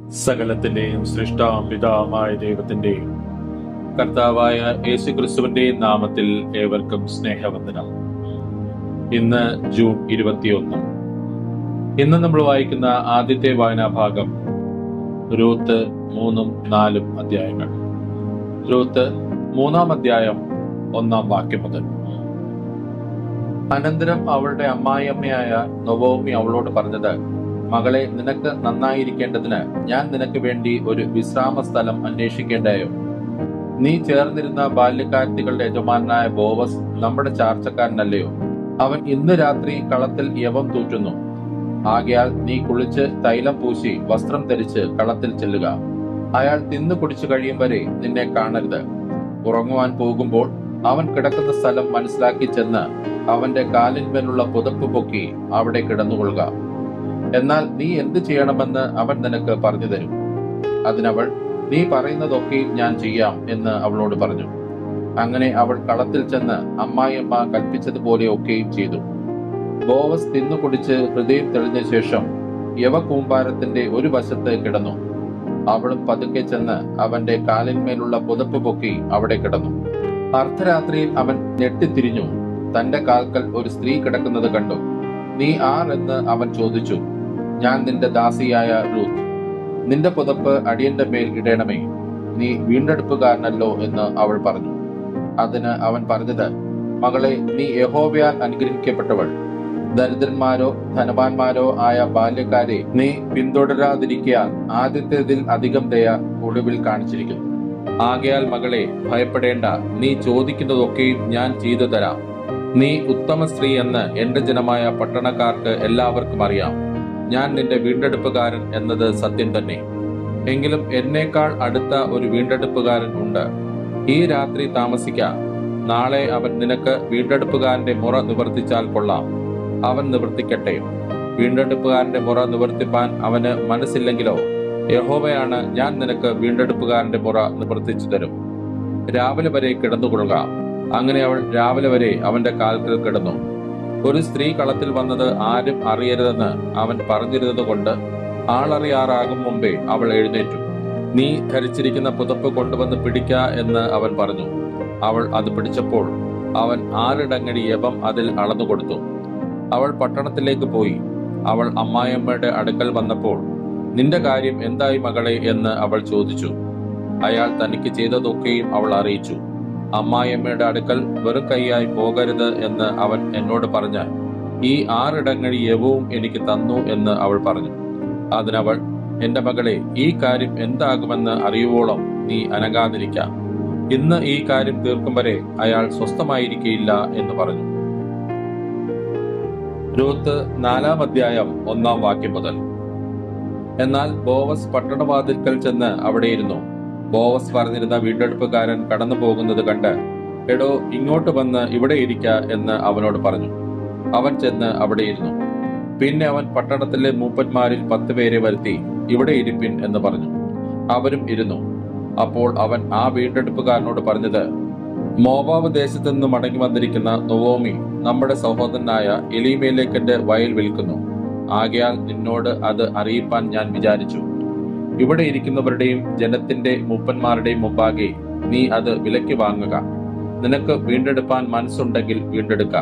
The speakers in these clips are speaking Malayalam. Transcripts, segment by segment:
സകലത്തിന്റെയും സൃഷ്ടാവും പിതാവുമായ ദൈവത്തിന്റെയും കർത്താവായ യേശു ക്രിസ്തുവിന്റെയും നാമത്തിൽ ഏവർക്കും സ്നേഹവന്ദനം. ഇന്ന് ജൂൺ 21. ഇന്ന് നമ്മൾ വായിക്കുന്ന ആദ്യത്തെ വായനാഭാഗം രൂത്ത് 3-4 അധ്യായങ്ങൾ. രൂത്ത് 3-ാം അധ്യായം 1-ാം വാക്യം മുതൽ. അനന്തരം അവളുടെ അമ്മായിയമ്മയായ നൊവോമി അവളോട് പറഞ്ഞത്, മകളെ, നിനക്ക് നന്നായിരിക്കേണ്ടതിന് ഞാൻ നിനക്ക് വേണ്ടി ഒരു വിശ്രാമ സ്ഥലം അന്വേഷിക്കേണ്ടായോ? നീ ചേർന്നിരുന്ന ബാല്യക്കാരത്തികളുടെ യജമാനായ ബോവസ് നമ്മുടെ ചാർച്ചക്കാരനല്ലയോ? അവൻ ഇന്ന് രാത്രി കളത്തിൽ യവം തൂറ്റുന്നു. ആകയാൽ നീ കുളിച്ച് തൈലം പൂശി വസ്ത്രം ധരിച്ച് കളത്തിൽ ചെല്ലുക. അയാൾ തിന്നു കുടിച്ചു കഴിയും വരെ നിന്നെ കാണരുത്. ഉറങ്ങുവാൻ പോകുമ്പോൾ അവൻ കിടക്കുന്ന സ്ഥലം മനസ്സിലാക്കി ചെന്ന് അവന്റെ കാലിന്മേലുള്ള പുതപ്പ് പൊക്കി അവിടെ കിടന്നുകൊള്ളുക. എന്നാൽ നീ എന്ത് ചെയ്യണമെന്ന് അവൻ നിനക്ക് പറഞ്ഞു തരും. അതിനവൾ, നീ പറയുന്നതൊക്കെ ഞാൻ ചെയ്യാം എന്ന് അവളോട് പറഞ്ഞു. അങ്ങനെ അവൾ കളത്തിൽ ചെന്ന് അമ്മായിയമ്മ കൽപ്പിച്ചതുപോലെ ഒക്കെയും ചെയ്തു. ബോവസ് തിന്നു കുടിച്ച് ഹൃദയം തെളിഞ്ഞ ശേഷം യവകൂമ്പാരത്തിന്റെ ഒരു വശത്ത് കിടന്നു. അവളും പതുക്കെ ചെന്ന് അവന്റെ കാലിന്മേലുള്ള പുതപ്പ് പൊക്കി അവിടെ കിടന്നു. അർദ്ധരാത്രിയിൽ അവൻ ഞെട്ടിത്തിരിഞ്ഞു. തന്റെ കാൽക്കൽ ഒരു സ്ത്രീ കിടക്കുന്നത് കണ്ടു. നീ ആർ എന്ന് അവൻ ചോദിച്ചു. ഞാൻ നിന്റെ ദാസിയായ റൂത്ത്. നിന്റെ പുതപ്പ് അടിയന്റെ മേൽ ഇടണമേ. നീ വീണ്ടെടുപ്പുകാരനല്ലോ എന്ന് അവൾ പറഞ്ഞു. അതിന് അവൻ പറഞ്ഞത്, മകളെ, നീ യഹോവയാൽ അനുഗ്രഹിക്കപ്പെട്ടവൾ. ദരിദ്രന്മാരോ ധനവാന്മാരോ ആയ ബാല്യക്കാരെ നീ പിന്തുടരാതിരിക്കാൻ ആദ്യത്തേതിൽ അധികം ദയ ഒടുവിൽ കാണിച്ചിരിക്കുന്നു. ആകയാൽ മകളെ, ഭയപ്പെടേണ്ട. നീ ചോദിക്കുന്നതൊക്കെയും ഞാൻ ചെയ്തു തരാം. നീ ഉത്തമ സ്ത്രീ എന്ന് എന്റെ ജനമായ പട്ടണക്കാർക്ക് എല്ലാവർക്കും അറിയാം. ഞാൻ നിന്റെ വീണ്ടെടുപ്പുകാരൻ എന്നത് സത്യം തന്നെ. എങ്കിലും എന്നേക്കാൾ അടുത്ത ഒരു വീണ്ടെടുപ്പുകാരൻ ഉണ്ട്. ഈ രാത്രി താമസിക്ക. നാളെ അവൻ നിനക്ക് വീണ്ടെടുപ്പുകാരന്റെ മുറ നിവർത്തിച്ചാൽ കൊള്ളാം. അവൻ നിവർത്തിക്കട്ടെ. വീണ്ടെടുപ്പുകാരന്റെ മുറ നിവർത്തിപ്പാൻ അവന് മനസ്സില്ലെങ്കിലോ, യഹോവയാണ് ഞാൻ നിനക്ക് വീണ്ടെടുപ്പുകാരന്റെ മുറ നിവർത്തിച്ചു തരും. രാവിലെ വരെ കിടന്നുകൊള്ളുക. അങ്ങനെ അവൾ രാവിലെ വരെ അവന്റെ കാൽക്കൽ കിടന്നു. ഒരു സ്ത്രീ കളത്തിൽ വന്നത് ആരും അറിയരുതെന്ന് അവൻ പറഞ്ഞിരുന്നത് കൊണ്ട് ആളറിയാറാകും മുമ്പേ അവൾ എഴുന്നേറ്റു. നീ ധരിച്ചിരിക്കുന്ന പുതപ്പ് കൊണ്ടുവന്ന് പിടിക്ക എന്ന് അവൻ പറഞ്ഞു. അവൾ അത് പിടിച്ചപ്പോൾ അവൻ 6 ഡങ്ങഴി യവം അതിൽ അളന്നുകൊടുത്തു. അവൾ പട്ടണത്തിലേക്ക് പോയി. അവൾ അമ്മായിയമ്മയുടെ അടുക്കൽ വന്നപ്പോൾ, നിന്റെ കാര്യം എന്തായി മകളെ എന്ന് അവൾ ചോദിച്ചു. അയാൾ തനിക്ക് ചെയ്തതൊക്കെയും അവൾ അറിയിച്ചു. അമ്മായിയമ്മയുടെ അടുക്കൽ വെറും കൈയായി പോകരുത് എന്ന് അവൻ എന്നോട് പറഞ്ഞാൽ ഈ 6 ഡങ്ങഴി യവവും എനിക്ക് തന്നു എന്ന് അവൾ പറഞ്ഞു. അതിനവൾ, എന്റെ മകളെ, ഈ കാര്യം എന്താകുമെന്ന് അറിയുവോളം നീ അനങ്ങാതിരിക്കാം. ഇന്ന് ഈ കാര്യം തീർക്കും വരെ അയാൾ സ്വസ്ഥമായിരിക്കയില്ല എന്ന് പറഞ്ഞു. രൂത്ത് 4-ാം അധ്യായം 1-ാം വാക്യം മുതൽ. എന്നാൽ ബോവസ് പട്ടണവാതിൽക്കൽ ചെന്ന് അവിടെയിരുന്നു. ബോവസ് പറഞ്ഞിരുന്ന വീണ്ടെടുപ്പുകാരൻ കടന്നു പോകുന്നത് കണ്ട്, എടോ, ഇങ്ങോട്ട് വന്ന് ഇവിടെ ഇരിക്ക എന്ന് അവനോട് പറഞ്ഞു. അവൻ ചെന്ന് അവിടെയിരുന്നു. പിന്നെ അവൻ പട്ടണത്തിലെ മൂപ്പന്മാരിൽ 10 പേരെ വരുത്തി, ഇവിടെ ഇരിപ്പിൻ എന്ന് പറഞ്ഞു. അവരും ഇരുന്നു. അപ്പോൾ അവൻ ആ വീണ്ടെടുപ്പുകാരനോട് പറഞ്ഞത്, മോവാബ് ദേശത്തു നിന്ന് മടങ്ങി വന്നിരിക്കുന്ന നൊവോമി നമ്മുടെ സഹോദരനായ എലീമേലെക്കിന്റെ വയൽ വിൽക്കുന്നു. ആകയാൽ നിന്നോട് അത് അറിയിപ്പാൻ ഞാൻ വിചാരിച്ചു. ഇവിടെ ഇരിക്കുന്നവരുടെയും ജനത്തിന്റെ മൂപ്പന്മാരുടെയും മുമ്പാകെ നീ അത് വിലയ്ക്ക് വാങ്ങുക. നിനക്ക് വീണ്ടെടുപ്പാൻ മനസ്സുണ്ടെങ്കിൽ വീണ്ടെടുക്ക.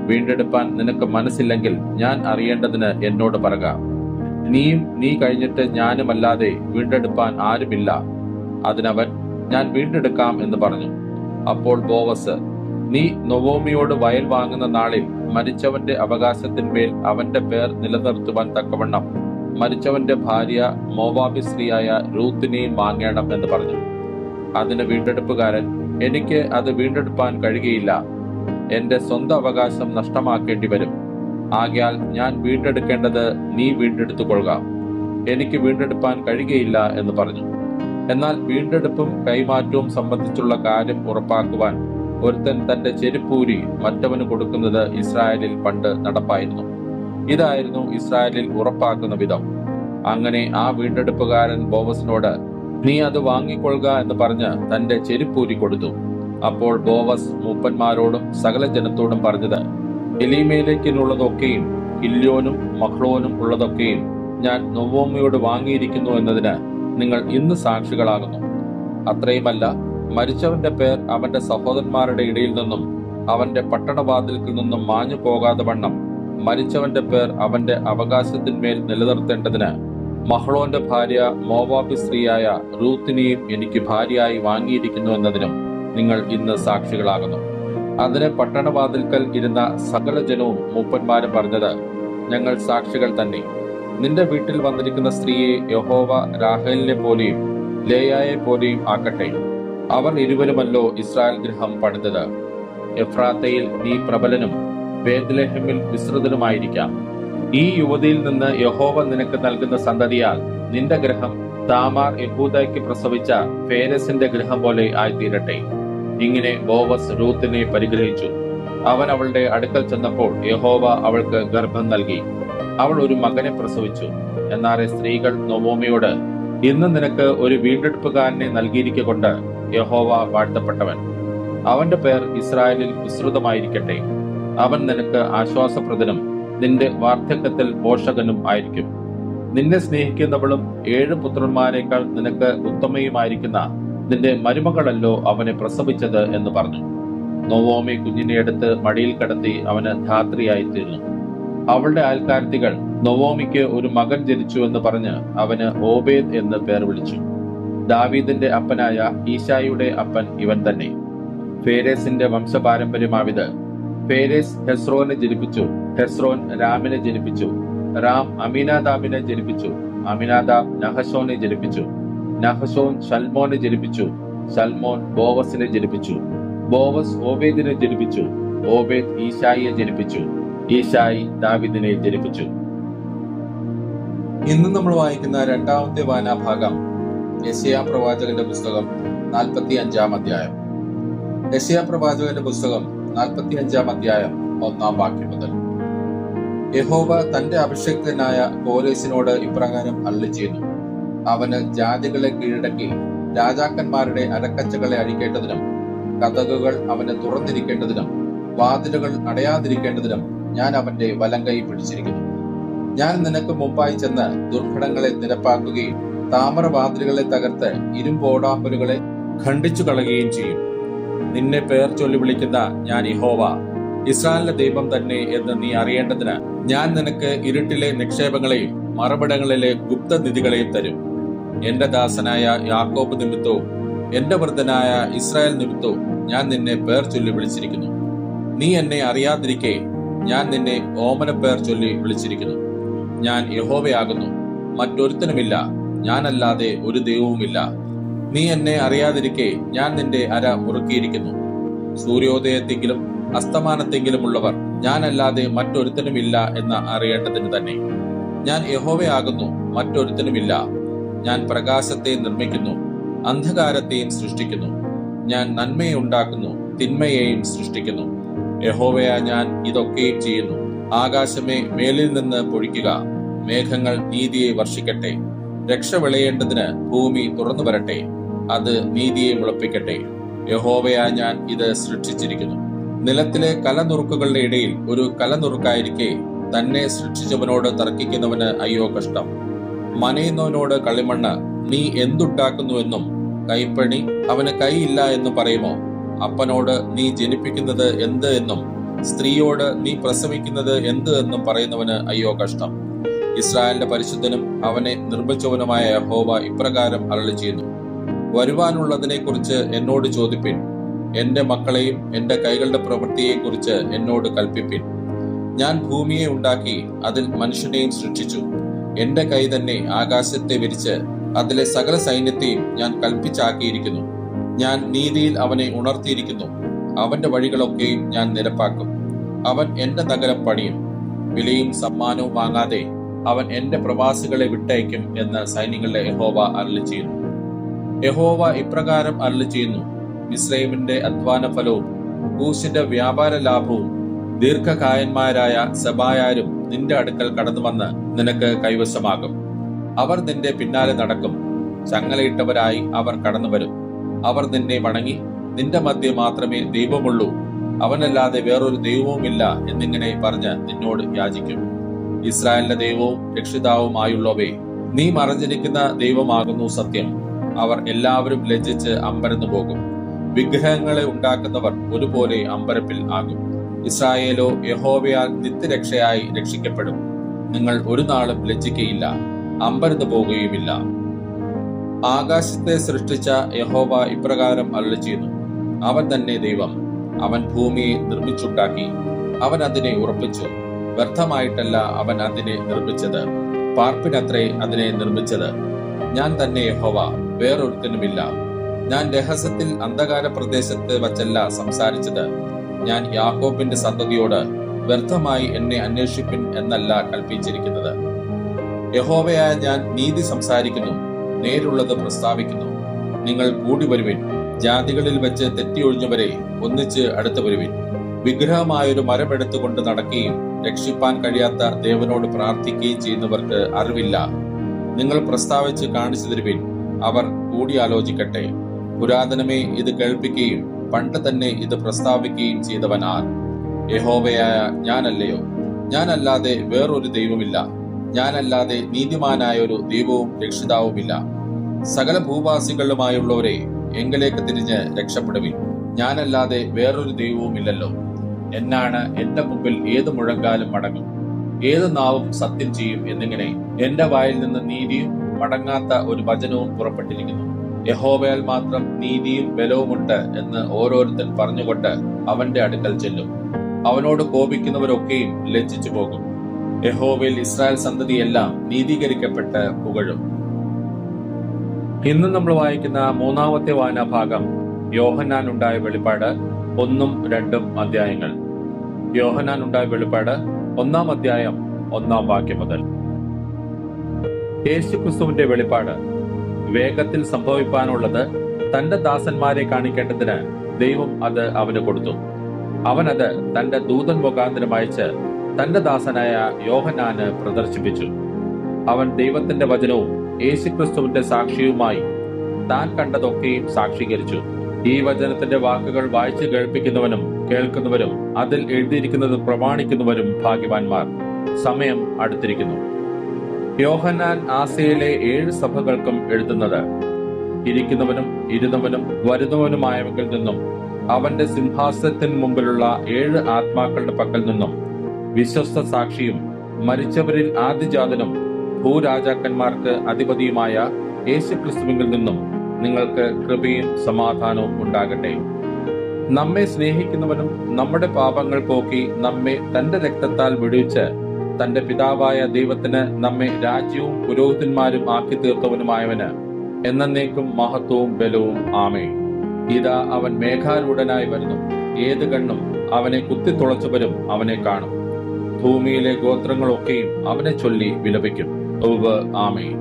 വീണ്ടെടുപ്പാൻ നിനക്ക് മനസ്സില്ലെങ്കിൽ ഞാൻ അറിയേണ്ടതിന് എന്നോട് പറക. നീയും നീ കഴിഞ്ഞിട്ട് ഞാനുമല്ലാതെ വീണ്ടെടുപ്പാൻ ആരുമില്ല. അതിനവൻ, ഞാൻ വീണ്ടെടുക്കാം എന്ന് പറഞ്ഞു. അപ്പോൾ ബോവസ്, നീ നൊവോമിയോട് വയൽ വാങ്ങുന്ന നാളിൽ മരിച്ചവന്റെ അവകാശത്തിന്മേൽ അവന്റെ പേർ നിലനിർത്തുവാൻ തക്കവണ്ണം മരിച്ചവന്റെ ഭാര്യ മോവാബി സ്ത്രീയായ റൂത്തിനെയും വാങ്ങണം എന്ന് പറഞ്ഞു. അതിന് വീണ്ടെടുപ്പുകാരൻ, എനിക്ക് അത് വീണ്ടെടുപ്പാൻ കഴിയുകയില്ല. എന്റെ സ്വന്തം അവകാശം നഷ്ടമാക്കേണ്ടി വരും. ആകയാൽ ഞാൻ വീണ്ടെടുക്കേണ്ടത് നീ വീണ്ടെടുത്തുകൊള്ളുക. എനിക്ക് വീണ്ടെടുപ്പാൻ കഴിയുകയില്ല എന്ന് പറഞ്ഞു. എന്നാൽ വീണ്ടെടുപ്പും കൈമാറ്റവും സംബന്ധിച്ചുള്ള കാര്യം ഉറപ്പാക്കുവാൻ ഒരുത്തൻ തന്റെ ചെരുപ്പൂരി മറ്റവന് കൊടുക്കുന്നത് ഇസ്രായേലിൽ പണ്ട് നടപ്പായിരുന്നു. ഇതായിരുന്നു ഇസ്രായേലിൽ ഉറപ്പാക്കുന്ന വിധം. അങ്ങനെ ആ വീണ്ടെടുപ്പുകാരൻ ബോവസിനോട്, നീ അത് വാങ്ങിക്കൊള്ളുക എന്ന് പറഞ്ഞ് തന്റെ ചെരുപ്പൂരി കൊടുത്തു. അപ്പോൾ ബോവസ് മൂപ്പന്മാരോടും സകല ജനത്തോടും പറഞ്ഞത്, എലീമേലെക്കിനുള്ളതൊക്കെയും കില്യോനും മഹ്ലോനും ഉള്ളതൊക്കെയും ഞാൻ നൊവോമിയോട് വാങ്ങിയിരിക്കുന്നു എന്നതിന് നിങ്ങൾ ഇന്ന് സാക്ഷികളാകുന്നു. അത്രയുമല്ല, മരിച്ചവന്റെ പേർ അവന്റെ സഹോദരന്മാരുടെ ഇടയിൽ നിന്നും അവന്റെ പട്ടണവാതിൽക്കിൽ നിന്നും മാഞ്ഞു പോകാതെ വണ്ണം മരിച്ചവന്റെ പേർ അവന്റെ അവകാശത്തിന്മേൽ നിലനിർത്തേണ്ടതിന് മഹ്ളോന്റെ ഭാര്യ മോവാബി സ്ത്രീയായ റൂത്തിനെയും എനിക്ക് ഭാര്യയായി വാങ്ങിയിരിക്കുന്നു എന്നതിനും നിങ്ങൾ ഇന്ന് സാക്ഷികളാകുന്നു. അതിന് പട്ടണവാതിൽക്കൽ ഇരുന്ന സകല ജനവും മൂപ്പന്മാരും പറഞ്ഞത്, ഞങ്ങൾ സാക്ഷികൾ തന്നെ. നിന്റെ വീട്ടിൽ വന്നിരിക്കുന്ന സ്ത്രീയെ യഹോവ രാഹേലിനെ പോലെയും ലേയായെ പോലെയും ആക്കട്ടെ. അവർ ഇരുവരുമല്ലോ ഇസ്രായേൽ ഗൃഹം പണിതത്. എഫ്രാത്തയിൽ നീ പ്രബലനും ബേത്ത്ലേഹേമിൽ വിസ്തൃതനുമായിരിക്കാം. ഈ യുവതിയിൽ നിന്ന് യഹോവ നിനക്ക് നൽകുന്ന സന്തതിയാൽ നിന്റെ ഗൃഹം താമാർ യഹൂദയ്ക്ക് പ്രസവിച്ച ഫേരസിന്റെ ഗൃഹം പോലെ ആയിത്തീരട്ടെ. ഇങ്ങനെ ബോവസ് രൂത്തിനെ പരിഗ്രഹിച്ചു. അവൻ അവളുടെ അടുക്കൽ ചെന്നപ്പോൾ യഹോവ അവൾക്ക് ഗർഭം നൽകി. അവൾ ഒരു മകനെ പ്രസവിച്ചു. എന്നാൽ സ്ത്രീകൾ നൊവോമിയോട്, ഇന്ന് നിനക്ക് ഒരു വീണ്ടെടുപ്പുകാരനെ നൽകിയിരിക്കൊണ്ട് യഹോവ വാഴ്ത്തപ്പെട്ടവൻ. അവന്റെ പേർ ഇസ്രായേലിൽ വിസ്തൃതമായിരിക്കട്ടെ. അവൻ നിനക്ക് ആശ്വാസപ്രദനും നിന്റെ വാർദ്ധക്യത്തിൽ പോഷകനും ആയിരിക്കും. നിന്നെ സ്നേഹിക്കുന്നവളും 7 പുത്രന്മാരെക്കാൾ നിനക്ക് ഉത്തമയുമായിരിക്കുന്ന നിന്റെ മരുമകളല്ലോ അവനെ പ്രസവിച്ചത് എന്ന് പറഞ്ഞു. നൊവോമി കുഞ്ഞിനെ എടുത്ത് മടിയിൽ കിടത്തി അവന് ധാത്രിയായിത്തീർന്നു. അവളുടെ അയൽക്കാരത്തികൾ നൊവോമിക്ക് ഒരു മകൻ ജനിച്ചു എന്ന് പറഞ്ഞ് അവന് ഓബേദ് എന്ന് പേർ വിളിച്ചു. ദാവീദിന്റെ അപ്പനായ ഈശായിയുടെ അപ്പൻ ഇവൻ തന്നെ. ഫേരേസിന്റെ വംശപാരമ്പര്യമാവിത്. ഫേരേസ് ഹെസ്രോനെ ജനിപ്പിച്ചു. ഹെസ്രോൻ രാമിനെ ജനിപ്പിച്ചു. രാം അമീനാദാബിനെ ജനിപ്പിച്ചു. അമീനാദാബ് നഹശോനെ ജനിപ്പിച്ചു. നഹശോൻ ശൽമോനെ ജനിപ്പിച്ചു. ശൽമോൻ ബോവസിനെ ജനിപ്പിച്ചു. ബോവസ് ഓബേദിനെ ജനിപ്പിച്ചു. ഓബേദ് ഈശായിയെ ജനിപ്പിച്ചു. ഈശായി ദാവീദിനെ ജനിപ്പിച്ചു. ഇന്ന് നമ്മൾ വായിക്കുന്ന രണ്ടാമത്തെ വായനാഭാഗം യെശയ്യാ പ്രവാചകന്റെ പുസ്തകം 45-ാം അധ്യായം. യെശയ്യാ പ്രവാചകന്റെ പുസ്തകം 45-ാം അധ്യായം 1-ാം വാക്യം മുതൽ. യഹോവ തന്റെ അഭിഷിക്തനായ കോരേസിനോട് ഇപ്രകാരം അരുളിച്ചെയ്യുന്നു. അവന് ജാതികളെ കീഴടക്കി രാജാക്കന്മാരുടെ അരക്കച്ചകളെ അഴിക്കേണ്ടതിനും കതകുകൾ അവന് തുറന്നിരിക്കേണ്ടതിനും വാതിലുകൾ അടയാതിരിക്കേണ്ടതിനും ഞാൻ അവന്റെ വലങ്കൈ പിടിച്ചിരിക്കുന്നു. ഞാൻ നിനക്ക് മുമ്പായി ചെന്ന് ദുർഘടങ്ങളെ നിരപ്പാക്കുകയും താമരവാതിലുകളെ തകർത്ത് ഇരുമ്പോടാമ്പലുകളെ ഖണ്ഡിച്ചു കളയുകയും ചെയ്യും. നിന്നെ പേർ ചൊല്ലി വിളിക്കുന്ന ഞാൻ യഹോവ, ഇസ്രായേലിന്റെ ദൈവം തന്നെ എന്ന് നീ അറിയേണ്ടതിന് ഞാൻ നിനക്ക് ഇരുട്ടിലെ നിക്ഷേപങ്ങളെയും മറവിടങ്ങളിലെ ഗുപ്തനിധികളെയും തരും. എന്റെ ദാസനായ യാക്കോബ് നിമിത്തവും എന്റെ വൃദ്ധനായ ഇസ്രായേൽ നിമിത്തവും ഞാൻ നിന്നെ പേർ ചൊല്ലി വിളിച്ചിരിക്കുന്നു. നീ എന്നെ അറിയാതിരിക്കെ ഞാൻ നിന്നെ ഓമന പേർ ചൊല്ലി വിളിച്ചിരിക്കുന്നു. ഞാൻ യഹോവയാകുന്നു, മറ്റൊരുത്തനുമില്ല, ഞാനല്ലാതെ ഒരു ദൈവവുമില്ല. നീ എന്നെ അറിയാതിരിക്കെ ഞാൻ നിന്റെ അര മുറുക്കിയിരിക്കുന്നു. സൂര്യോദയത്തെങ്കിലും അസ്തമാനത്തെങ്കിലും ഉള്ളവർ ഞാനല്ലാതെ മറ്റൊരുത്തനുമില്ല എന്ന് അറിയേണ്ടതിന് തന്നെ. ഞാൻ യഹോവയാകുന്നു, മറ്റൊരുത്തനുമില്ല. ഞാൻ പ്രകാശത്തെ നിർമ്മിക്കുന്നു, അന്ധകാരത്തെയും സൃഷ്ടിക്കുന്നു. ഞാൻ നന്മയെ ഉണ്ടാക്കുന്നു, തിന്മയെയും സൃഷ്ടിക്കുന്നു. യഹോവയാ ഞാൻ ഇതൊക്കെയും ചെയ്യുന്നു. ആകാശമേ, മേലിൽ നിന്ന് പൊഴിക്കുക. മേഘങ്ങൾ നീതിയെ വർഷിക്കട്ടെ. രക്ഷ വിളയേണ്ടതിന് ഭൂമി തുറന്നു വരട്ടെ. അത് നീതിയെ മുളപ്പിക്കട്ടെ. യഹോവയാ ഞാൻ ഇത് സൃഷ്ടിച്ചിരിക്കുന്നു. നിലത്തിലെ കലനുറുക്കുകളുടെ ഇടയിൽ ഒരു കലനുറുക്കായിരിക്കെ തന്നെ സൃഷ്ടിച്ചവനോട് തർക്കിക്കുന്നവന് അയ്യോ കഷ്ടം. മനയുന്നവനോട് കളിമണ്ണ്, നീ എന്തുണ്ടാക്കുന്നുവെന്നും കൈപ്പണി, അവന് കൈയില്ല എന്ന് പറയുമോ? അപ്പനോട് നീ ജനിപ്പിക്കുന്നത് എന്ത് എന്നും സ്ത്രീയോട് നീ പ്രസവിക്കുന്നത് എന്ത് എന്നും പറയുന്നവന് അയ്യോ കഷ്ടം. ഇസ്രായേലിന്റെ പരിശുദ്ധനും അവനെ നിർമ്മിച്ചവനുമായ യഹോവ ഇപ്രകാരം അരുളിച്ചെയ്യുന്നു. വരുവാനുള്ളതിനെ കുറിച്ച് എന്നോട് ചോദിപ്പിൻ. എന്റെ മക്കളെയും എന്റെ കൈകളുടെ പ്രവൃത്തിയെയും കുറിച്ച് എന്നോട് കൽപ്പിപ്പിൻ. ഞാൻ ഭൂമിയെ ഉണ്ടാക്കി അതിൽ മനുഷ്യനെയും സൃഷ്ടിച്ചു. എന്റെ കൈ തന്നെ ആകാശത്തെ വിരിച്ച് അതിലെ സകല സൈന്യത്തെയും ഞാൻ കൽപ്പിച്ചാക്കിയിരിക്കുന്നു. ഞാൻ നീതിയിൽ അവനെ ഉണർത്തിയിരിക്കുന്നു. അവന്റെ വഴികളൊക്കെയും ഞാൻ നിരപ്പാക്കും. അവൻ എന്റെ നഗരം പണിയും. വിലയും സമ്മാനവും വാങ്ങാതെ അവൻ എന്റെ പ്രവാസികളെ വിട്ടയക്കും എന്ന് സൈന്യങ്ങളുടെ യഹോവ അരുളിച്ചെയ്യുന്നു. യഹോവ ഇപ്രകാരം അരുളിച്ചെയ്യുന്നു. മിസ്രയീമിന്റെ അധ്വാന ഫലവും കൂശിന്റെ വ്യാപാര ലാഭവും ദീർഘകായന്മാരായ സബായാരും നിന്റെ അടുക്കൽ കടന്നു വന്ന് നിനക്ക് കൈവശമാകും. അവർ നിന്റെ പിന്നാലെ നടക്കും. ചങ്ങലയിട്ടവരായി അവർ കടന്നു വരും. അവർ നിന്നെ വണങ്ങി, നിന്റെ മധ്യേ മാത്രമേ ദൈവമുള്ളൂ, അവനല്ലാതെ വേറൊരു ദൈവവുമില്ല എന്നിങ്ങനെ പറഞ്ഞ് നിന്നോട് യാചിക്കും. ഇസ്രായേലിന്റെ ദൈവവും രക്ഷിതാവുമായുള്ളവേ, നീ മറഞ്ഞിരിക്കുന്ന ദൈവമാകുന്നു സത്യം. അവർ എല്ലാവരും ലജ്ജിച്ച് അമ്പരന്നു പോകും. വിഗ്രഹങ്ങളെ ഉണ്ടാക്കുന്നവർ ഒരുപോലെ അമ്പരപ്പിൽ ആകും. ഇസ്രായേലോ യഹോവയാൽ നിത്യരക്ഷയായി രക്ഷിക്കപ്പെടും. നിങ്ങൾ ഒരു നാളും ലജ്ജിക്കയില്ല, അമ്പരന്നു പോകുകയുമില്ല. ആകാശത്തെ സൃഷ്ടിച്ച യഹോവ ഇപ്രകാരം അരുളിച്ചെയ്യുന്നു: അവൻ തന്നെ ദൈവം. അവൻ ഭൂമിയെ നിർമ്മിച്ചുണ്ടാക്കി. അവൻ അതിനെ ഉറപ്പിച്ചു. വ്യർത്ഥമായിട്ടല്ല അവൻ അതിനെ നിർമ്മിച്ചത്, പാർപ്പിനത്രേ അതിനെ നിർമ്മിച്ചത്. ഞാൻ തന്നെ യഹോവ, വേറൊരുത്തനുമില്ല. ഞാൻ രഹസ്യത്തിൽ അന്ധകാര പ്രദേശത്ത് വച്ചല്ല സംസാരിച്ചത്. ഞാൻ യാക്കോബിന്റെ സന്തതിയോട് വ്യർത്ഥമായി എന്നെ അന്വേഷിപ്പിൻ എന്നല്ല കൽപ്പിച്ചിരിക്കുന്നത്. യഹോവയായ ഞാൻ നീതി സംസാരിക്കുന്നു, നേരുള്ളത് പ്രസ്താവിക്കുന്നു. നിങ്ങൾ കൂടി വരുവിൻ, ജാതികളിൽ വെച്ച് തെറ്റിയൊഴിഞ്ഞവരെ ഒന്നിച്ച് അടുത്തു വരുവിൻ. വിഗ്രഹമായൊരു മരമെടുത്തുകൊണ്ട് നടക്കുകയും രക്ഷിപ്പാൻ കഴിയാത്ത ദേവനോട് പ്രാർത്ഥിക്കുകയും ചെയ്യുന്നവർക്ക് അറിവില്ല. നിങ്ങൾ പ്രസ്താവിച്ച് കാണിച്ചു തരുവിൻ, അവർ കൂടിയാലോചിക്കട്ടെ. പുരാതനമേ ഇത് കേൾപ്പിക്കുകയും പണ്ട് തന്നെ ഇത് പ്രസ്താവിക്കുകയും ചെയ്തവനാർ. യഹോവയായ ഞാനല്ലയോ? ഞാനല്ലാതെ വേറൊരു ദൈവമില്ല. ഞാനല്ലാതെ നീതിമാനായ ഒരു ദൈവവും രക്ഷിതാവുമില്ല. സകല ഭൂവാസികളുമായുള്ളവരെ എങ്കിലേക്ക് തിരിഞ്ഞ് രക്ഷപ്പെടുവിൻ. ഞാനല്ലാതെ വേറൊരു ദൈവവുമില്ലല്ലോ. എന്നാണ് എന്റെ മുമ്പിൽ ഏത് മുഴങ്കാലും മടങ്ങും, ഏത് നാവും സത്യം ചെയ്യും എന്നിങ്ങനെ എന്റെ വായിൽ നിന്ന് നീതിയും മടങ്ങാത്ത ഒരു വചനവും പുറപ്പെട്ടിരിക്കുന്നു. യഹോവയാൽ മാത്രം നീതിയും ബലവുമുണ്ട് എന്ന് ഓരോരുത്തൻ പറഞ്ഞുകൊണ്ട് അവന്റെ അടുക്കൽ ചെല്ലും. അവനോട് കോപിക്കുന്നവരൊക്കെയും ലജ്ജിച്ചു പോകും. യഹോവയിൽ ഇസ്രായേൽ സന്തതിയെല്ലാം നീതീകരിക്കപ്പെട്ട് പുകഴും. ഇന്ന് നമ്മൾ വായിക്കുന്ന മൂന്നാമത്തെ വായനാഭാഗം യോഹന്നാൻ ഉണ്ടായ വെളിപ്പാട് 1-2 അധ്യായങ്ങൾ. യോഹന്നാൻ ഉണ്ടായ വെളിപ്പാട് 1-ാം അധ്യായം 1-ാം വാക്യം മുതൽ. യേശുക്രിസ്തുവിന്റെ വെളിപ്പാട് വേഗത്തിൽ സംഭവിപ്പാനുള്ളത് തന്റെ ദാസന്മാരെ കാണിക്കേണ്ടതിന് ദൈവം അത് അവന് കൊടുത്തു. അവൻ അത് തന്റെ ദൂതൻ മുഖാന്തരം അയച്ച് തന്റെ ദാസനായ യോഹന്നാന് പ്രദർശിപ്പിച്ചു. അവൻ ദൈവത്തിന്റെ വചനവും യേശുക്രിസ്തുവിന്റെ സാക്ഷിയുമായി താൻ കണ്ടതൊക്കെയും സാക്ഷീകരിച്ചു. ഈ വചനത്തിന്റെ വാക്കുകൾ വായിച്ചു കേൾപ്പിക്കുന്നവനും കേൾക്കുന്നവരും അതിൽ എഴുതിയിരിക്കുന്നത് പ്രമാണിക്കുന്നവരും ഭാഗ്യവാന്മാർ. സമയം അടുത്തിരിക്കുന്നു. യോഹന്നാൻ ആസ്യയിലെ 7 സഭകൾക്കും എഴുതുന്നത്: ഇരിക്കുന്നവനും ഇരുന്നവനും വരുന്നവനുമായവങ്കിൽ നിന്നും അവന്റെ സിംഹാസനത്തിന് മുമ്പിലുള്ള 7 ആത്മാക്കളുടെ പക്കൽ നിന്നും വിശ്വസ്ത സാക്ഷിയും മരിച്ചവരിൽ ആദിജാതനും ഭൂരാജാക്കന്മാർക്ക് അധിപതിയുമായ യേശുക്രിസ്തുവിൽ നിന്നും നിങ്ങൾക്ക് കൃപയും സമാധാനവും ഉണ്ടാകട്ടെ. നമ്മെ സ്നേഹിക്കുന്നവനും നമ്മുടെ പാപങ്ങൾ പോക്കി നമ്മെ തന്റെ രക്തത്താൽ വിടുവിച്ച് തന്റെ പിതാവായ ദൈവത്തിന് നമ്മെ രാജ്യവും പുരോഹിതന്മാരും ആക്കി തീർത്തവനുമായവന് എന്നേക്കും മഹത്വവും ബലവും ആമേൻ. ഇതാ അവൻ മേഘാരൂഢനായി വരുന്നു. ഏത് കണ്ണും അവനെ കുത്തിത്തുളച്ചവരും അവനെ കാണും. ഭൂമിയിലെ ഗോത്രങ്ങളൊക്കെയും അവനെ ചൊല്ലി വിലപിക്കും. ആമേൻ.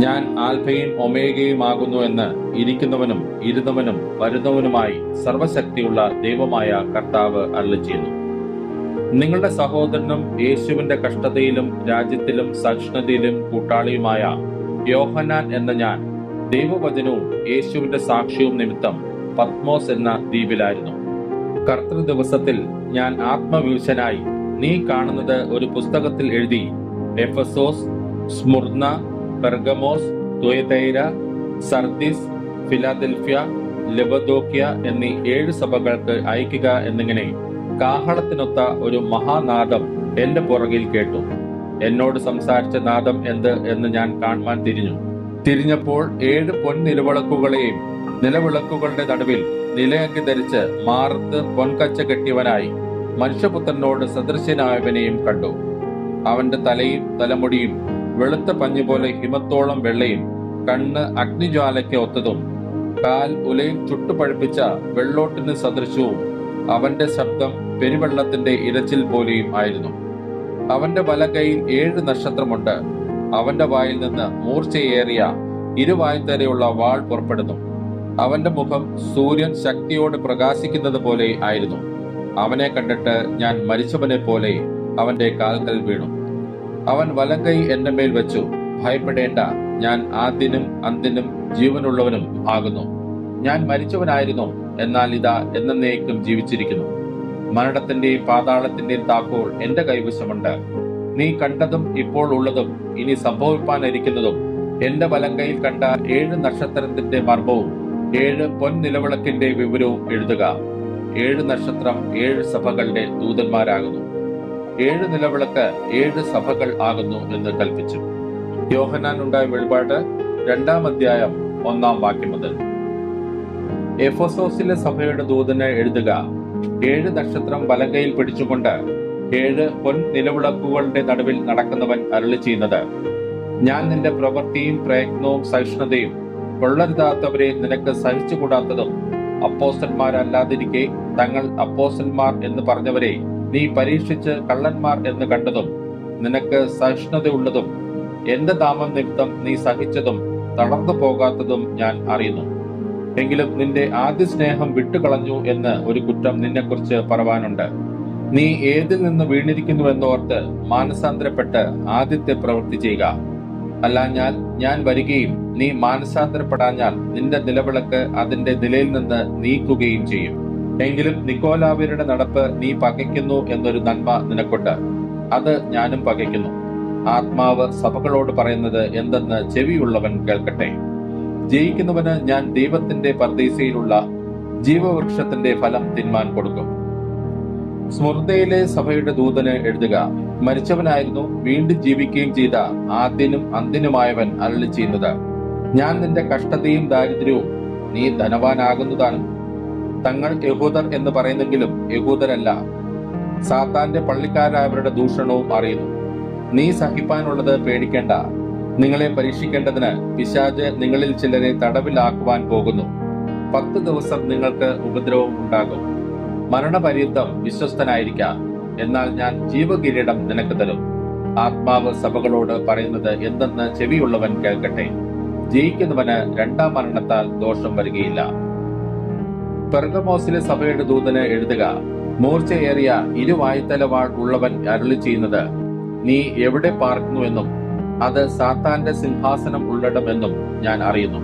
ഞാൻ ആൽഫയും ഒമേഗയും ആകുന്നു എന്ന് ഇരിക്കുന്നവനും ഇരുന്നവനും വരുന്നവനുമായി സർവശക്തിയുള്ള ദൈവമായ കർത്താവ് അരുളിച്ചെയ്യുന്നു. നിങ്ങളുടെ സഹോദരനും യേശുവിന്റെ കഷ്ടതയിലും രാജ്യത്തിലും സഹിഷ്ണുതയിലും കൂട്ടാളിയുമായ യോഹന്നാൻ എന്ന ഞാൻ ദൈവവചനവും യേശുവിന്റെ സാക്ഷ്യവും നിമിത്തം പത്മോസ് എന്ന ദ്വീപിലായിരുന്നു. കർത്തൃ ദിവസത്തിൽ ഞാൻ ആത്മവിവശനായി നീ കാണുന്നത് ഒരു പുസ്തകത്തിൽ എഴുതി എഫെസോസ്, സ്മുർന, പെർഗമോസ്, തുയതൈര, സർദിസ്, ഫിലാദൽഫ്യ, ലബദോക്യ എന്നീ 7 സഭകൾക്ക് അയക്കുക എന്നിങ്ങനെ കാഹളത്തിനൊത്ത ഒരു മഹാനാദം എന്റെ പുറകിൽ കേട്ടു. എന്നോട് സംസാരിച്ച നാദം എന്ത് എന്ന് ഞാൻ കാണുവാൻ തിരിഞ്ഞപ്പോൾ 7 പൊൻനിലവിളക്കുകളെയും നിലവിളക്കുകളുടെ നടുവിൽ നിലയങ്കി ധരിച്ച് മാറത്ത് പൊൻകച്ച കെട്ടിയവനായി മനുഷ്യപുത്രനോട് സദൃശ്യനായവനെയും കണ്ടു. അവന്റെ തലയും തലമുടിയും വെളുത്ത പഞ്ഞുപോലെ ഹിമത്തോളം വെള്ളയും, കണ്ണ് അഗ്നിജ്വാലയ്ക്ക് ഒത്തതും, കാൽ ഉലയിൽ ചുട്ടുപഴുപ്പിച്ച വെള്ളോട്ടിന് സദൃശവും, അവന്റെ ശബ്ദം പെരുവെള്ളത്തിന്റെ ഇരച്ചിൽ പോലെയും ആയിരുന്നു. അവന്റെ വലകൈയിൽ 7 നക്ഷത്രമുണ്ട്. അവന്റെ വായിൽ നിന്ന് മൂർച്ചയേറിയ ഇരുവായ്ത്തരയുള്ള വാൾ പുറപ്പെടുന്നു. അവന്റെ മുഖം സൂര്യൻ ശക്തിയോട് പ്രകാശിക്കുന്നത് പോലെ ആയിരുന്നു. അവനെ കണ്ടിട്ട് ഞാൻ മരിച്ചവനെ പോലെ അവന്റെ കാൽക്കൽ വീണു. അവൻ വലങ്കൈ എന്റെ മേൽ വെച്ചു, ഭയപ്പെടേണ്ട, ഞാൻ ആദ്യനും അന്ത്യനും ജീവനുള്ളവനും ആകുന്നു. ഞാൻ മരിച്ചവനായിരുന്നു, എന്നാൽ ഇതാ എന്നേക്കും ജീവിച്ചിരിക്കുന്നു. മരണത്തിന്റെയും പാതാളത്തിന്റെയും താക്കോൽ എന്റെ കൈവശമുണ്ട്. നീ കണ്ടതും ഇപ്പോൾ ഉള്ളതും ഇനി സംഭവിപ്പാനിരിക്കുന്നതും എന്റെ വലങ്കയിൽ കണ്ട 7 നക്ഷത്രത്തിന്റെ മർമ്മവും 7 പൊൻനിലവിളക്കിന്റെ വിവരവും എഴുതുക. 7 നക്ഷത്രം 7 സഭകളുടെ ദൂതന്മാരാകുന്നു. 7 നിലവിളക്ക് 7 സഭകൾ ആകുന്നു എന്ന് കൽപ്പിച്ചു. യോഹന്നാൻ ഉണ്ടായ വെളിപാട് 2-ാം അധ്യായം 1-ാം വാക്യം മുതൽ. എഫെസോസിലെ സഭയുടെ ദൂതന് എഴുതുക. 7 നക്ഷത്രം വലങ്കയിൽ പിടിച്ചുകൊണ്ട് 7 പൊൻ നിലവിളക്കുകളുടെ നടുവിൽ നടക്കുന്നവൻ അരുളി ചെയ്യുന്നത്: ഞാൻ നിന്റെ പ്രവൃത്തിയും പ്രയത്നവും സഹിഷ്ണുതയും കൊള്ളരുതാത്തവരെ നിനക്ക് സഹിച്ചുകൂടാത്തതും അപ്പോസ്തലന്മാരല്ലാതിരിക്കെ തങ്ങൾ അപ്പോസ്തലന്മാർ എന്ന് പറഞ്ഞവരെ നീ പരീക്ഷിച്ച് കള്ളന്മാർ എന്ന് കണ്ടതും നിനക്ക് സഹിഷ്ണുതയുള്ളതും എന്റെ നാമം നിമിത്തം നീ സഹിച്ചതും തളർന്നു പോകാത്തതും ഞാൻ അറിയുന്നു. എങ്കിലും നിന്റെ ആദ്യ സ്നേഹം വിട്ടുകളഞ്ഞു എന്ന് ഒരു കുറ്റം നിന്നെക്കുറിച്ച് പറവാനുണ്ട്. നീ ഏതിൽ നിന്ന് വീണിരിക്കുന്നുവെന്നോർത്ത് മാനസാന്തരപ്പെട്ട് ആദ്യത്തെ പ്രവൃത്തി ചെയ്യുക. അല്ലാഞ്ഞാൽ ഞാൻ വരികയും നീ മാനസാന്തരപ്പെടാഞ്ഞാൽ നിന്റെ നിലവിളക്ക് അതിന്റെ നിലയിൽ നിന്ന് നീക്കുകയും ചെയ്യും. എങ്കിലും നിക്കോലാവ്യരുടെ നടപ്പ് നീ പകയ്ക്കുന്നു എന്നൊരു നന്മ നിനക്കുണ്ട്. അത് ഞാനും പകയ്ക്കുന്നു. ആത്മാവ് സഭകളോട് പറയുന്നത് എന്തെന്ന് ചെവിയുള്ളവൻ കേൾക്കട്ടെ. ജയിക്കുന്നവന് ഞാൻ ദൈവത്തിന്റെ പർദീസയിലുള്ള ജീവവൃക്ഷത്തിന്റെ ഫലം തിന്മാൻ കൊടുക്കും. സ്മുർദയിലെ സഭയുടെ ദൂതന് എഴുതുക. മരിച്ചവനായിരുന്നു, വീണ്ടും ജീവിക്കുകയും ചെയ്ത ആദ്യനും അന്ത്യനുമായവൻ അരുളി ചെയ്യുന്നത്: ഞാൻ നിന്റെ കഷ്ടതയും ദാരിദ്ര്യവും നീ ധനവാനാകുന്നതാണ്. തങ്ങൾ യഹൂദർ എന്ന് പറയുന്നെങ്കിലും യഹൂദരല്ല, സാത്താന്റെ പള്ളിക്കാരായവരുടെ ദൂഷണവും അറിയുന്നു. നീ സഹിപ്പാനുള്ളത് പേടിക്കേണ്ട. നിങ്ങളെ പരീക്ഷിക്കേണ്ടതിന് പിശാച് നിങ്ങളിൽ ചിലരെ തടവിലാക്കുവാൻ പോകുന്നു. 10 ദിവസം നിങ്ങൾക്ക് ഉപദ്രവം ഉണ്ടാകും. മരണപര്യന്തം വിശ്വസ്തനായിരിക്കാം, എന്നാൽ ഞാൻ ജീവകിരീടം നിനക്ക് തരും. ആത്മാവ് സഭകളോട് പറയുന്നത് എന്തെന്ന് ചെവിയുള്ളവൻ കേൾക്കട്ടെ. ജയിക്കുന്നവന് 2-ാം മരണത്താൽ ദോഷം വരികയില്ല. പെർഗമോസിലെ സഭയുടെ ദൂതന് എഴുതുക. മൂർച്ചയേറിയ ഇരുവായ്ത്തലവാൾ ഉള്ളവൻ അരുളി ചെയ്യുന്നത്: നീ എവിടെ പാർക്കുന്നുവെന്നും അത് സാത്താന്റെ സിംഹാസനം ഉള്ളിടമെന്നും ഞാൻ അറിയുന്നു.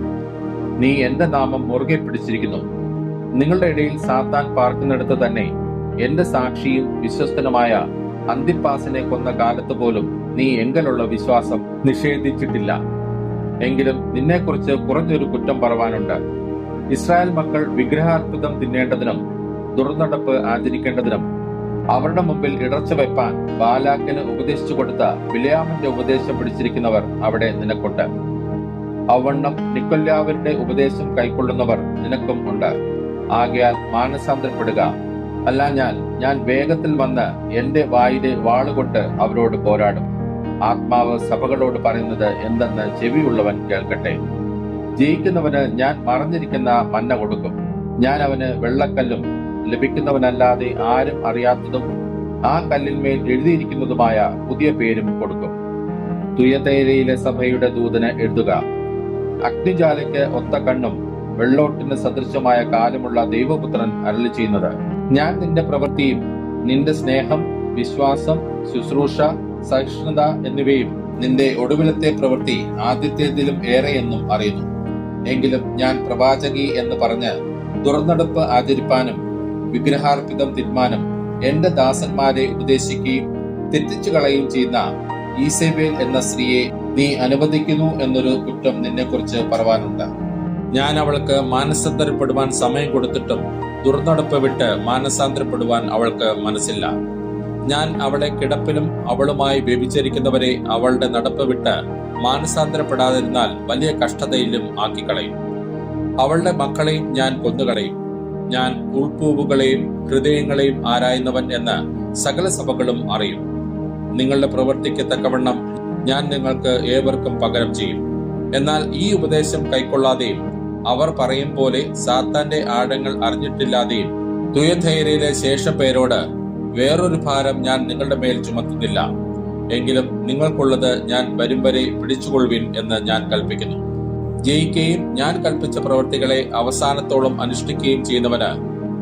നീ എന്റെ നാമം മുറുകെ പിടിച്ചിരിക്കുന്നു. നിങ്ങളുടെ ഇടയിൽ സാത്താൻ പാർക്കുന്നിടത്ത് തന്നെ എന്റെ സാക്ഷിയും വിശ്വസ്തനുമായ അന്തിപ്പാസിനെ കൊന്ന കാലത്ത് പോലും നീ എങ്കലുള്ള വിശ്വാസം നിഷേധിച്ചിട്ടില്ല. എങ്കിലും നിന്നെക്കുറിച്ച് കുറഞ്ഞൊരു കുറ്റം പറവാനുണ്ട്. ഇസ്രായേൽ മക്കൾ വിഗ്രഹാർപ്പിതം തിന്നേണ്ടതിനും ദുർനടപ്പ് ആചരിക്കേണ്ടതിനും അവരുടെ മുമ്പിൽ ഇടർച്ച വെപ്പാൻ ബാലാക്കിന് ഉപദേശിച്ചു കൊടുത്ത ബിലെയാമിന്റെ ഉപദേശം പിടിച്ചിരിക്കുന്നവർ അവിടെ നിനക്കുണ്ട്. അവണ്ണം നിക്കൊല്ലാവരുടെ ഉപദേശം കൈക്കൊള്ളുന്നവർ നിനക്കും ഉണ്ട്. ആകയാൽ മാനസാന്തരപ്പെടുക. അല്ലാഞ്ഞാൽ ഞാൻ വേഗത്തിൽ വന്ന് എന്റെ വായിലെ വാളുകൊണ്ട് അവരോട് പോരാടും. ആത്മാവ് സഭകളോട് പറയുന്നത് എന്തെന്ന് ചെവിയുള്ളവൻ കേൾക്കട്ടെ. ജയിക്കുന്നവന് ഞാൻ മറഞ്ഞിരിക്കുന്ന മന്ന കൊടുക്കും. ഞാൻ അവന് വെള്ളക്കല്ലും ലഭിക്കുന്നവനല്ലാതെ ആരും അറിയാത്തതും ആ കല്ലിന്മേൽ എഴുതിയിരിക്കുന്നതുമായ പുതിയ പേരും കൊടുക്കും. തുയതൈരയിലെ സഭയുടെ ദൂതന് എഴുതുക. അഗ്നിജാലയ്ക്ക് ഒത്ത കണ്ണും വെള്ളോട്ടിന് സദൃശമായ കാലുമുള്ള ദൈവപുത്രൻ അരുളി ചെയ്യുന്നത്: ഞാൻ നിന്റെ പ്രവൃത്തിയും നിന്റെ സ്നേഹം, വിശ്വാസം, ശുശ്രൂഷ, സഹിഷ്ണുത എന്നിവയും നിന്റെ ഒടുവിലത്തെ പ്രവൃത്തി ആദ്യത്തേതിലും ഏറെയെന്നും അറിയുന്നു. എങ്കിലും ഞാൻ പ്രവാചകി എന്ന് പറഞ്ഞ് ദുർനടപ്പ് ആചരിപ്പാനും വിഗ്രഹാർപ്പിതം തിന്മാനും എന്റെ ദാസന്മാരെ ഉപദേശിക്കുകയും തെറ്റിച്ചു കളയുകയും ചെയ്യുന്ന ഈസേബേൽ എന്ന സ്ത്രീയെ നീ അനുവദിക്കുന്നു എന്നൊരു കുറ്റം നിന്നെക്കുറിച്ച് പറവാനുണ്ട്. ഞാൻ അവൾക്ക് മാനസാന്തരപ്പെടുവാൻ സമയം കൊടുത്തിട്ടും ദുർനടപ്പ് വിട്ട് മാനസാന്തരപ്പെടുവാൻ അവൾക്ക് മനസ്സില്ല. ഞാൻ അവളെ കിടപ്പിലും അവളുമായി വ്യഭിചരിക്കുന്നവരെ അവളുടെ നടപ്പ് വിട്ട് മാനസാന്തരപ്പെടാതിരുന്നാൽ വലിയ കഷ്ടതയിലും ആക്കിക്കളയും. അവളുടെ മക്കളെയും ഞാൻ കൊന്നുകളയും. ഞാൻ ഉൾപ്പൂവുകളെയും ഹൃദയങ്ങളെയും ആരായുന്നവൻ എന്ന് സകല സഭകളും അറിയും. നിങ്ങളുടെ പ്രവൃത്തിക്ക് തക്കവണ്ണം ഞാൻ നിങ്ങൾക്ക് ഏവർക്കും പകരം ചെയ്യും. എന്നാൽ ഈ ഉപദേശം കൈക്കൊള്ളാതെയും അവർ പറയും പോലെ സാത്താന്റെ ആഴങ്ങൾ അറിഞ്ഞിട്ടില്ലാതെയും തുയഥൈരയിലെ ശേഷം പേരോട് വേറൊരു ഭാരം ഞാൻ നിങ്ങളുടെ മേൽ ചുമത്തുന്നില്ല. എങ്കിലും നിങ്ങൾക്കുള്ളത് ഞാൻ വരും വരെ പിടിച്ചുകൊള്ളുവിൻ എന്ന് ഞാൻ കൽപ്പിക്കുന്നു. ജയിക്കുകയും ഞാൻ കൽപ്പിച്ച പ്രവൃത്തികളെ അവസാനത്തോളം അനുഷ്ഠിക്കുകയും ചെയ്യുന്നവന്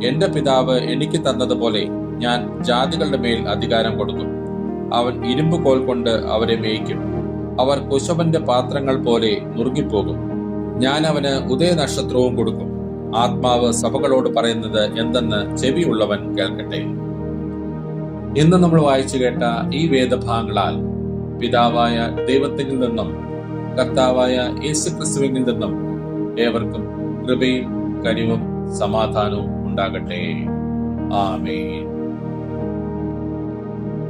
എന്റെ പിതാവ് എനിക്ക് തന്നതുപോലെ ഞാൻ ജാതികളുടെ മേൽ അധികാരം കൊടുക്കും. അവൻ ഇരുമ്പ് കോൽ കൊണ്ട് അവരെ മേയിക്കും. അവർ കുശവന്റെ പാത്രങ്ങൾ പോലെ നുറുങ്ങിപ്പോകും. ഞാൻ അവന് ഉദയനക്ഷത്രവും കൊടുക്കും. ആത്മാവ് സഭകളോട് പറയുന്നത് എന്തെന്ന് ചെവിയുള്ളവൻ കേൾക്കട്ടെ. ഇന്ന് നമ്മൾ വായിച്ചു കേട്ട ഈ വേദഭാഗങ്ങളാൽ പിതാവായ ദൈവത്തിൽ നിന്നും കർത്താവായ യേശുക്രിസ്തുവിൽ നിന്നും ഏവർക്കും കൃപയും കനിവും സമാധാനവും ഉണ്ടാകട്ടെ. ആമേൻ.